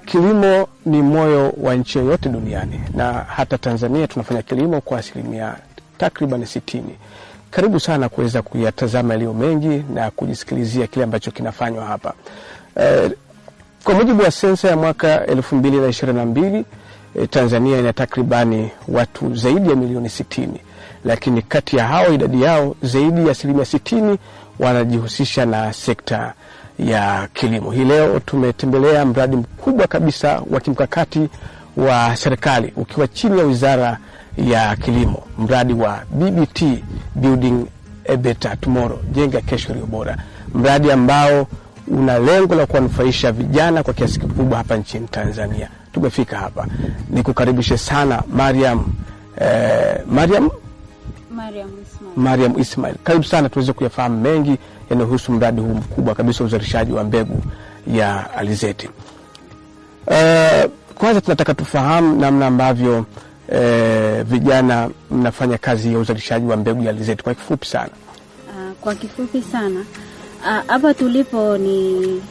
Kilimo ni moyo wa nchi yote duniani, na hata Tanzania tunafanya kilimo kwa asilimia takriban 60. Karibu sana kuweza kuyatazama yaliyo mengi na kujisikilizia kile ambacho kinafanywa hapa. Kwa mujibu wa sensa ya mwaka 2022, Tanzania ina takribani watu zaidi ya milioni 60, lakini kati ya hao idadi yao zaidi ya asilimia 60 wanajihusisha na sekta ya kilimo. Hii leo tumetembelea mradi mkubwa kabisa wa kimkakati wa serikali ukiwa chini ya Wizara ya Kilimo, mradi wa BBT, Building a Better Tomorrow, jenga kesho iliyo bora, mradi ambao una lengo la kuwanufaisha vijana kwa kiasi kikubwa hapa nchini Tanzania. Tumefika hapa, nikukaribishe sana Mariam Ismail. Karibu sana tuweze kuyafahamu mengi yanayohusu mradi huu mkubwa kabisa uzalishaji wa mbegu ya alizeti. Kwanza tunataka tufahamu namna ambavyo vijana mnafanya kazi ya uzalishaji wa mbegu ya alizeti kwa kifupi sana. Kwa kifupi sana, hapa tulipo ni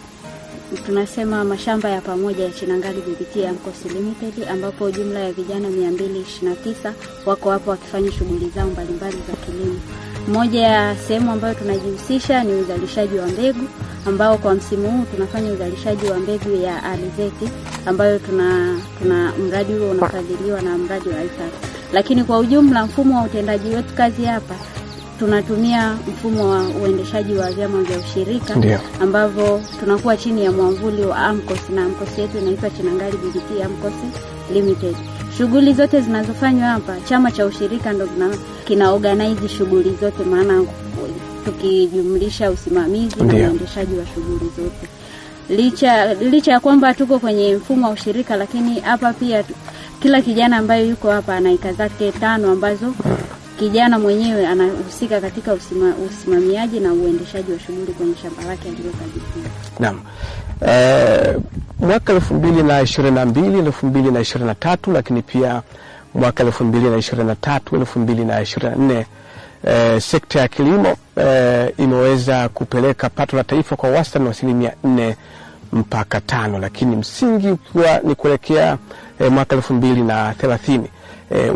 tunasema mashamba ya pamoja ya Chinangali BBT AMCOS Limited, ambapo jumla ya vijana 229 wako hapo wakifanya shughuli zao mbalimbali za kilimo. Moja ya sehemu ambayo tunajihusisha ni uzalishaji wa mbegu, ambao kwa msimu huu tunafanya uzalishaji wa mbegu ya alizeti, ambayo tuna mradi huo unafadhiliwa na mradi wa IFAD. Lakini kwa ujumla mfumo wa utendaji wetu kazi hapa tunatumia mfumo wa uendeshaji wa vyama vya ushirika, ambavyo tunakuwa chini ya mwamvuli wa AMCOS, na AMCOS yetu inaitwa Chinangali BBT AMCOS Limited. Shughuli zote zinazofanywa hapa, chama cha ushirika ndio kina organize shughuli zote, maana tukijumlisha usimamizi na uendeshaji wa shughuli zote. Licha ya kwamba tuko kwenye mfumo wa ushirika, lakini hapa pia kila kijana ambaye yuko hapa ana eka zake 5 ambazo kijana mwenyewe anahusika katika usimamiaji na uendeshaji wa shughuli kwenye shamba lake alilokabidhiwa. Naam. Mwaka 2022 2023, lakini pia mwaka 2023 2024, sekta ya kilimo imeweza kupeleka pato la taifa kwa wastani wa 4 mpaka 5, lakini msingi ukiwa ni kuelekea mwaka 2030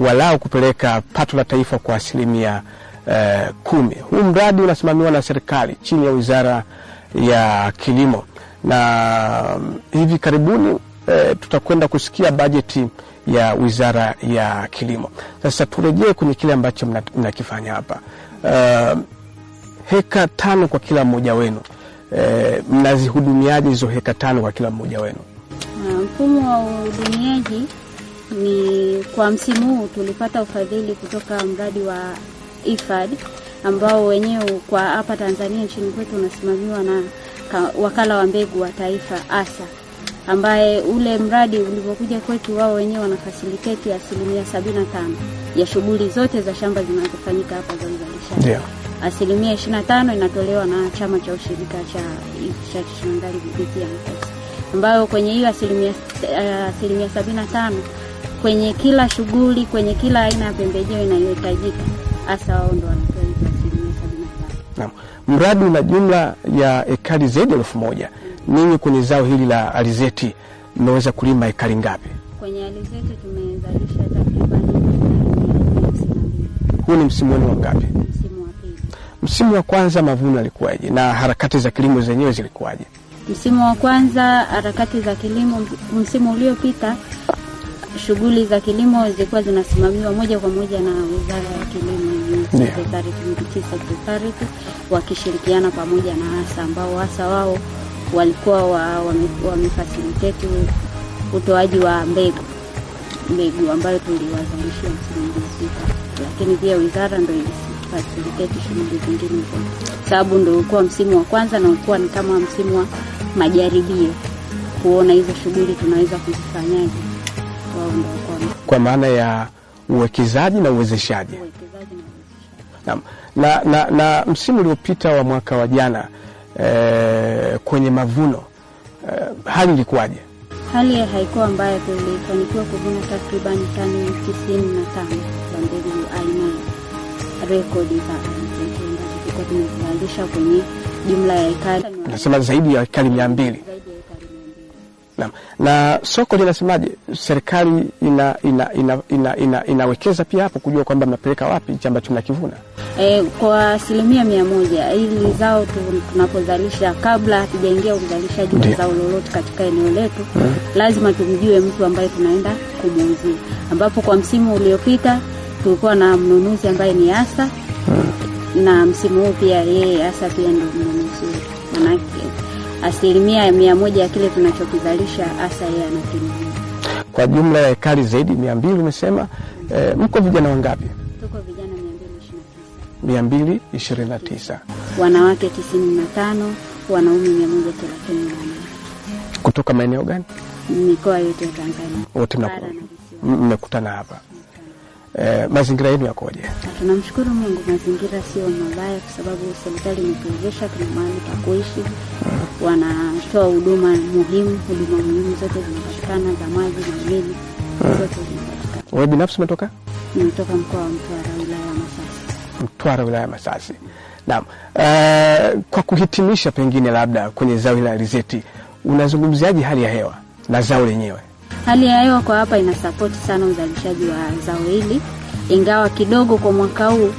walau kupeleka pato la taifa kwa 10%. Huu mradi unasimamiwa na serikali chini ya Wizara ya Kilimo, na hivi karibuni tutakwenda kusikia bajeti ya Wizara ya Kilimo. Sasa turejee kwenye kile ambacho mnakifanya hapa. Heka 5 kwa kila mmoja wenu, mnazihudumiaje hizo heka 5 kwa kila mmoja wenu? Mfumo wa uhudumiaji ni kwa msimu huu tulipata ufadhili kutoka mradi wa IFAD, ambao wenyewe kwa hapa Tanzania nchini kwetu unasimamiwa na wakala wa mbegu wa taifa ASA, ambaye ule mradi ulipokuja kwetu wao wenyewe wana facilitate 75% ya shughuli zote za shamba zinazofanyika hapa za uzalishaji. 25% inatolewa na chama cha ushirika cha Chinangali BBT AMCOS, ambayo kwenye hiyo 75% kwenye kila shughuli, kwenye kila aina ya pembejeo inayohitajika, hasa wao ndio wanatoa hizo 75%. Naam. Mradi una jumla ya ekari zaidi ya 1000. Ninyi kwenye zao hili la alizeti mmeweza kulima ekari ngapi? Kwenye alizeti tumezalisha takriban 52. Huu ni msimu wenu wa ngapi? Msimu wa pili. Msimu wa kwanza mavuno yalikuwaje na harakati za kilimo zenyewe zilikuwaje? Msimu wa kwanza harakati za kilimo, msimu uliopita shughuli za kilimo zilikuwa zinasimamiwa moja kwa moja na Wizara ya Kilimo, Secretariat wakishirikiana pamoja na ASA, ambao ASA wao walikuwa wamefacilitate utoaji wa mbegu ambayo tuliwazalishia msimu uliopita, lakini pia wizara ndio ilifacilitate shughuli zingine, sababu ndio ulikuwa msimu wa kwanza na ulikuwa ni kama msimu wa majaribio kuona hizo shughuli tunaweza kuzifanyaje. Kwa maana ya uwekezaji na uwezeshaji. Na msimu uliopita wa mwaka wa jana kwenye mavuno hali ilikuwaje? Hali haikuwa mbaya, tulifanikiwa kuvuna takriban tani 95 za mbegu aina ya rekodi za kwa tumezalisha kwenye jumla ya ekari. Nasema zaidi ya ekari 200. Na soko linasemaje? Serikali inawekeza pia hapo kujua kwamba mnapeleka wapi hicho ambacho mnakivuna? Kwa 100% ili zao tunapozalisha, kabla hatujaingia uzalishaji wa zao lolote katika eneo letu, lazima tumjue mtu ambaye tunaenda kumuuzia, ambapo kwa msimu uliopita tulikuwa na mnunuzi ambaye ni Asa, na msimu huu pia yeye Asa pia ndio mnunuzi. Maana 100% ya kile tunachokizalisha Asa yeye anakinunua. Kwa jumla ya ekari zaidi 200 umesema, mko vijana wangapi? Tuko vijana 229. Wanawake 95, wanaume 138. Kutoka maeneo gani? Mikoa yote ya Tanzania. Wote mmekutana hapa. Mazingira yenu yakoje? Tunamshukuru Mungu, mazingira sio mabaya kwa sababu serikali imetuwezesha, tuna mahali pa kuishi. Wanatoa huduma muhimu zote zinapatikana, za maji na umeme zote zinapatikana. Wewe binafsi umetoka? Nimetoka mkoa wa Mtwara, wilaya ya Masasi. Mtwara, wilaya ya Masasi. Naam. Kwa kuhitimisha, pengine labda kwenye zao la alizeti unazungumziaje hali ya hewa na zao lenyewe? Hali ya hewa kwa hapa ina support sana uzalishaji wa zao hili, ingawa kidogo kwa mwaka huu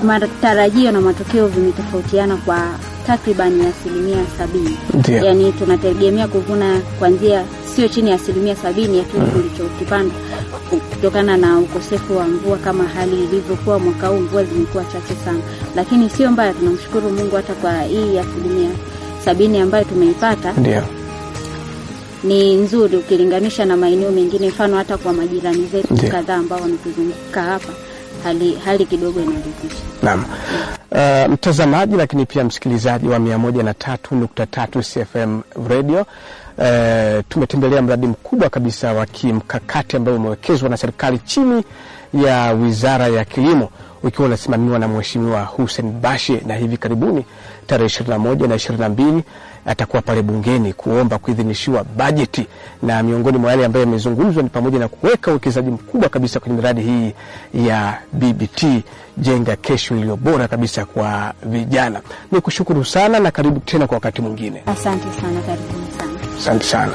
matarajio na matokeo vimetofautiana kwa takriban 70%. Yaani tunategemea kuvuna kuanzia sio chini ya 70% ya kile tulichokipanda, kutokana na ukosefu wa mvua. Kama hali ilivyokuwa mwaka huu, mvua zimekuwa chache sana, lakini sio mbaya. Tunamshukuru Mungu hata kwa hii 70% ambayo tumeipata. Ndio ni nzuri ukilinganisha na maeneo mengine, mfano hata kwa majirani zetu kadhaa ambao wanatuzunguka hapa, hali kidogo inaridhisha. Naam. Mtazamaji lakini pia msikilizaji wa 103.3 CFM Radio, tumetembelea mradi mkubwa kabisa wa kimkakati ambao umewekezwa na serikali chini ya Wizara ya Kilimo, ukiwa unasimamiwa na Mheshimiwa Hussein Bashe, na hivi karibuni tarehe 21 na 22 atakuwa pale bungeni kuomba kuidhinishiwa bajeti, na miongoni mwa yale ambayo yamezungumzwa ni pamoja na kuweka uwekezaji mkubwa kabisa kwenye miradi hii ya BBT, jenga kesho iliyo bora kabisa kwa vijana. Nikushukuru sana na karibu tena kwa wakati mwingine. Asante sana, karibu sana. Asante sana.